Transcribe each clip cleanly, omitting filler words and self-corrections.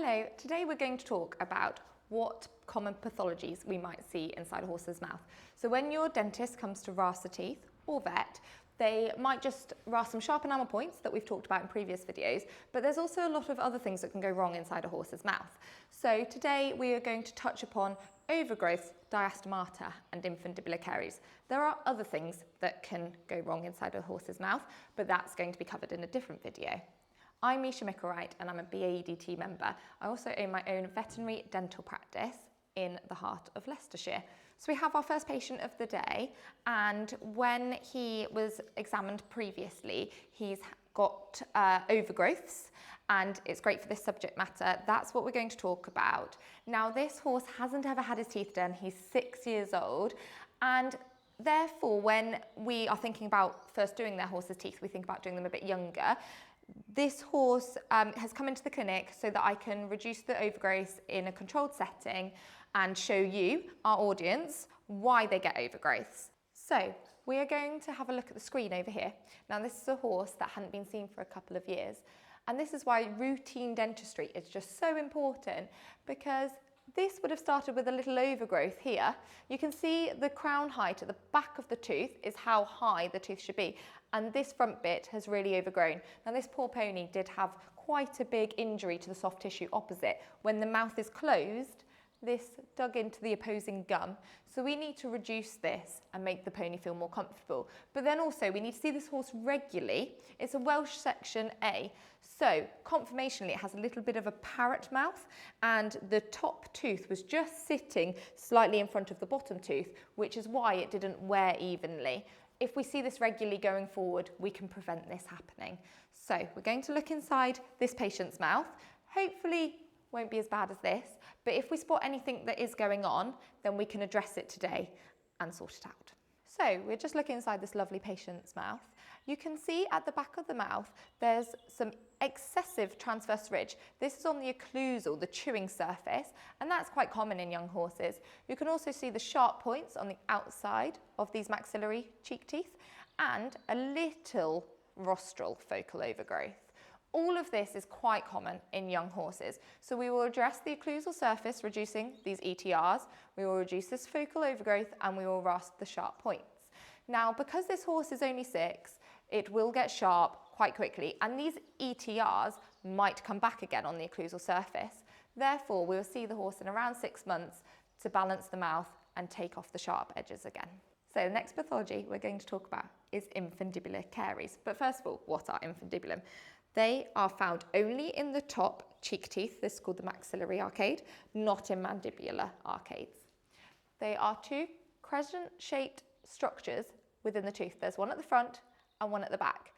Hello, today we're going to talk about what common pathologies we might see inside a horse's mouth. So when your dentist comes to rasp the teeth, or vet, they might just rasp some sharp enamel points that we've talked about in previous videos, but there's also a lot of other things that can go wrong inside a horse's mouth. So today we are going to touch upon overgrowth, diastemata and infundibular caries. There are other things that can go wrong inside a horse's mouth, but that's going to be covered in a different video. I'm Misha Mickelwright and I'm a BAEDT member. I also own my own veterinary dental practice in the heart of Leicestershire. So we have our first patient of the day, and when he was examined previously, he's got overgrowths, and it's great for this subject matter. That's what we're going to talk about. Now, this horse hasn't ever had his teeth done. He's 6 years old, and therefore when we are thinking about first doing their horse's teeth, we think about doing them a bit younger. This horse has come into the clinic so that I can reduce the overgrowth in a controlled setting and show you, our audience, why they get overgrowths. So we are going to have a look at the screen over here. Now, this is a horse that hadn't been seen for a couple of years, and this is why routine dentistry is just so important, because this would have started with a little overgrowth here. You can see the crown height at the back of the tooth is how high the tooth should be, and this front bit has really overgrown. Now, this poor pony did have quite a big injury to the soft tissue opposite. When the mouth is closed, this dug into the opposing gum. So we need to reduce this and make the pony feel more comfortable. But then also we need to see this horse regularly. It's a Welsh section A. So conformationally it has a little bit of a parrot mouth, and the top tooth was just sitting slightly in front of the bottom tooth, which is why it didn't wear evenly. If we see this regularly going forward, we can prevent this happening. So we're going to look inside this patient's mouth. Hopefully won't be as bad as this, but if we spot anything that is going on, then we can address it today and sort it out. So we're just looking inside this lovely patient's mouth. You can see at the back of the mouth, there's some excessive transverse ridge. This is on the occlusal, the chewing surface, and that's quite common in young horses. You can also see the sharp points on the outside of these maxillary cheek teeth and a little rostral focal overgrowth. All of this is quite common in young horses. So we will address the occlusal surface, reducing these ETRs, we will reduce this focal overgrowth, and we will rasp the sharp points. Now, because this horse is only 6, it will get sharp quite quickly, and these ETRs might come back again on the occlusal surface. Therefore, we will see the horse in around 6 months to balance the mouth and take off the sharp edges again. So the next pathology we're going to talk about is infundibular caries. But first of all, what are infundibulum? They are found only in the top cheek teeth, this is called the maxillary arcade, not in mandibular arcades. They are 2 crescent-shaped structures within the tooth. There's one at the front and one at the back.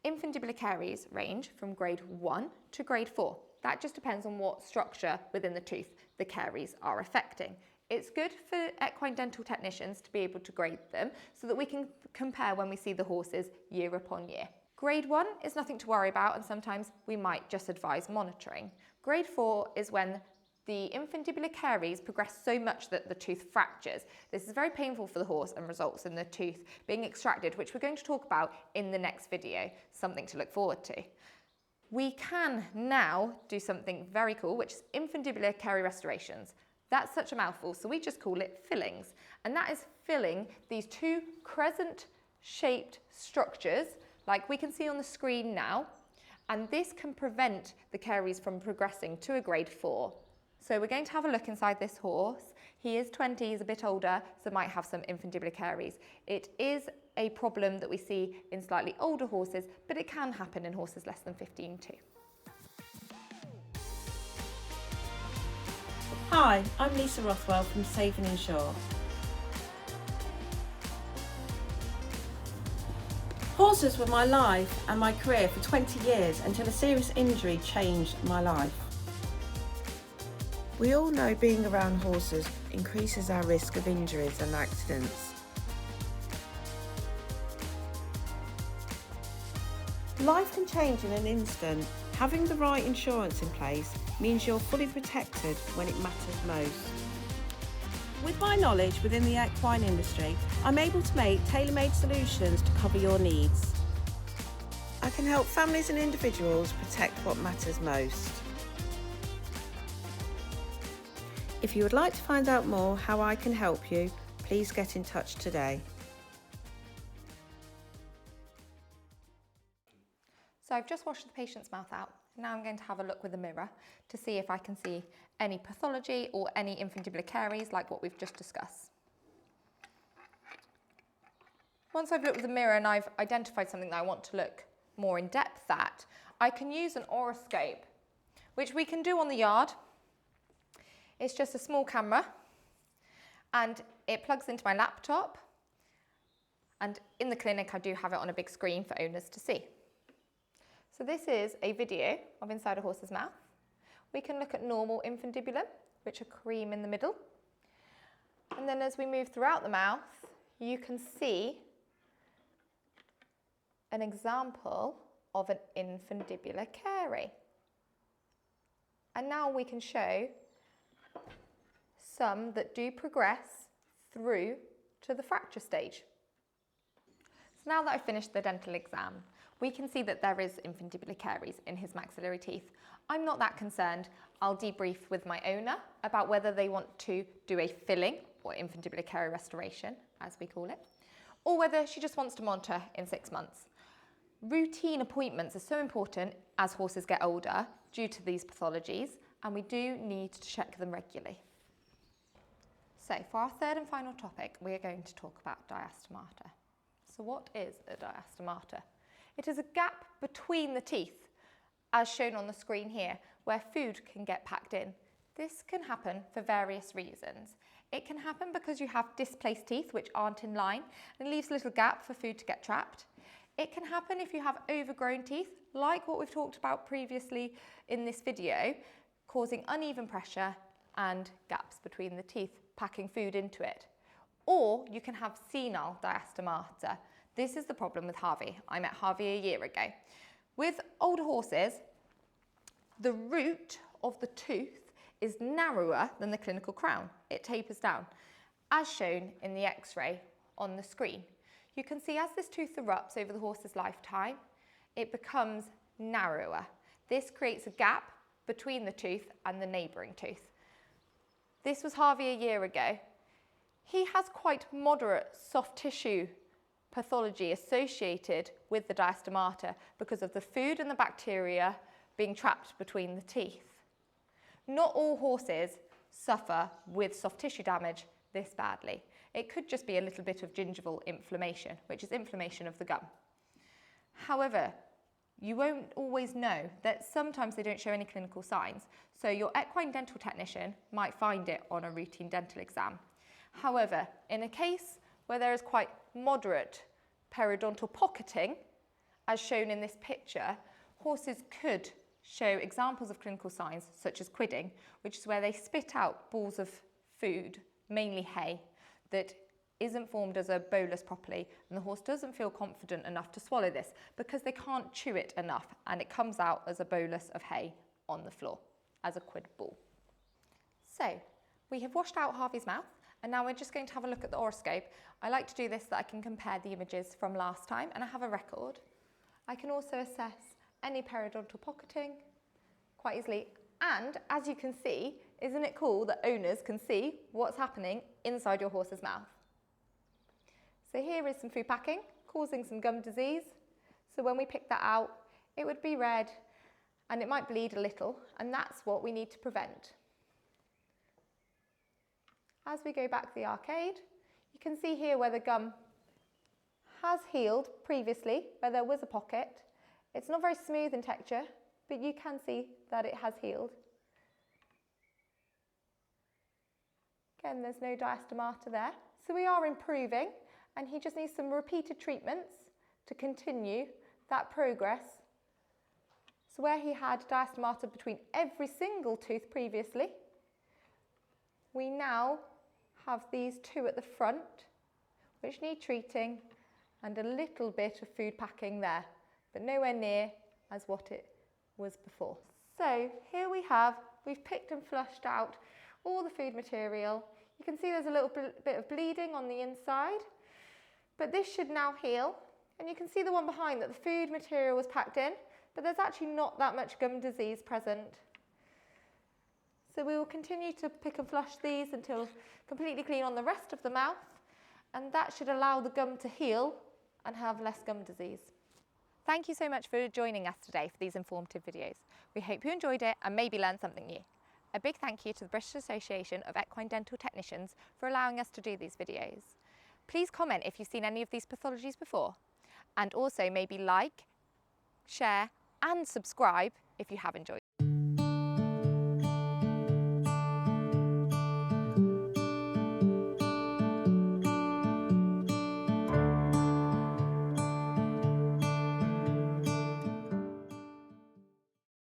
Infundibular caries range from grade 1 to grade 4. That just depends on what structure within the tooth the caries are affecting. It's good for equine dental technicians to be able to grade them so that we can compare when we see the horses year upon year. Grade 1 is nothing to worry about, and sometimes we might just advise monitoring. Grade 4 is when the infundibular caries progress so much that the tooth fractures. This is very painful for the horse and results in the tooth being extracted, which we're going to talk about in the next video, something to look forward to. We can now do something very cool, which is infundibular carie restorations. That's such a mouthful, so we just call it fillings. And that is filling these 2 crescent-shaped structures like we can see on the screen now, and this can prevent the caries from progressing to a grade 4. So we're going to have a look inside this horse. He is 20, he's a bit older, so might have some infundibular caries. It is a problem that we see in slightly older horses, but it can happen in horses less than 15 too. Hi, I'm Lisa Rothwell from Save and Insure. Horses were my life and my career for 20 years until a serious injury changed my life. We all know being around horses increases our risk of injuries and accidents. Life can change in an instant. Having the right insurance in place means you're fully protected when it matters most. With my knowledge within the equine industry, I'm able to make tailor-made solutions to cover your needs. I can help families and individuals protect what matters most. If you would like to find out more how I can help you, please get in touch today. So I've just washed the patient's mouth out. Now I'm going to have a look with a mirror to see if I can see any pathology or any infundibular caries like what we've just discussed. Once I've looked with the mirror and I've identified something that I want to look more in depth at, I can use an oroscope, which we can do on the yard. It's just a small camera and it plugs into my laptop, and in the clinic I do have it on a big screen for owners to see. So this is a video of inside a horse's mouth. We can look at normal infundibulum, which are cream in the middle. And then as we move throughout the mouth, you can see an example of an infundibular carie. And now we can show some that do progress through to the fracture stage. So now that I've finished the dental exam, we can see that there is infundibular caries in his maxillary teeth. I'm not that concerned. I'll debrief with my owner about whether they want to do a filling or infundibular carie restoration, as we call it, or whether she just wants to monitor in 6 months. Routine appointments are so important as horses get older due to these pathologies, and we do need to check them regularly. So for our third and final topic, we are going to talk about diastemata. So what is a diastemata? It is a gap between the teeth, as shown on the screen here, where food can get packed in. This can happen for various reasons. It can happen because you have displaced teeth which aren't in line and leaves a little gap for food to get trapped. It can happen if you have overgrown teeth, like what we've talked about previously in this video, causing uneven pressure and gaps between the teeth, packing food into it. Or you can have senile diastemata. This is the problem with Harvey. I met Harvey a year ago. With older horses, the root of the tooth is narrower than the clinical crown. It tapers down, as shown in the X-ray on the screen. You can see as this tooth erupts over the horse's lifetime, it becomes narrower. This creates a gap between the tooth and the neighbouring tooth. This was Harvey a year ago. He has quite moderate soft tissue pathology associated with the diastemata because of the food and the bacteria being trapped between the teeth. Not all horses suffer with soft tissue damage this badly. It could just be a little bit of gingival inflammation, which is inflammation of the gum. However, you won't always know that sometimes they don't show any clinical signs, so your equine dental technician might find it on a routine dental exam. However, in a case where there is quite moderate periodontal pocketing, as shown in this picture, horses could show examples of clinical signs such as quidding, which is where they spit out balls of food, mainly hay, that isn't formed as a bolus properly, and the horse doesn't feel confident enough to swallow this because they can't chew it enough, and it comes out as a bolus of hay on the floor, as a quid ball. So, we have washed out Harvey's mouth, and now we're just going to have a look at the oroscope. I like to do this so that I can compare the images from last time, and I have a record. I can also assess any periodontal pocketing quite easily, and as you can see, isn't it cool that owners can see what's happening inside your horse's mouth? So here is some food packing causing some gum disease. So when we pick that out, it would be red and it might bleed a little, and that's what we need to prevent. As we go back the arcade, you can see here where the gum has healed previously, where there was a pocket. It's not very smooth in texture, but you can see that it has healed. Again, there's no diastemata there. So we are improving, and he just needs some repeated treatments to continue that progress. So where he had diastemata between every single tooth previously, we now have these two at the front, which need treating, and a little bit of food packing there, but nowhere near as what it was before. So here we've picked and flushed out all the food material. You can see there's a little bit of bleeding on the inside, but this should now heal. And you can see the one behind that the food material was packed in, but there's actually not that much gum disease present. So we will continue to pick and flush these until completely clean on the rest of the mouth, and that should allow the gum to heal and have less gum disease. Thank you so much for joining us today for these informative videos. We hope you enjoyed it and maybe learned something new. A big thank you to the British Association of Equine Dental Technicians for allowing us to do these videos. Please comment if you've seen any of these pathologies before, and also maybe like, share and subscribe if you have enjoyed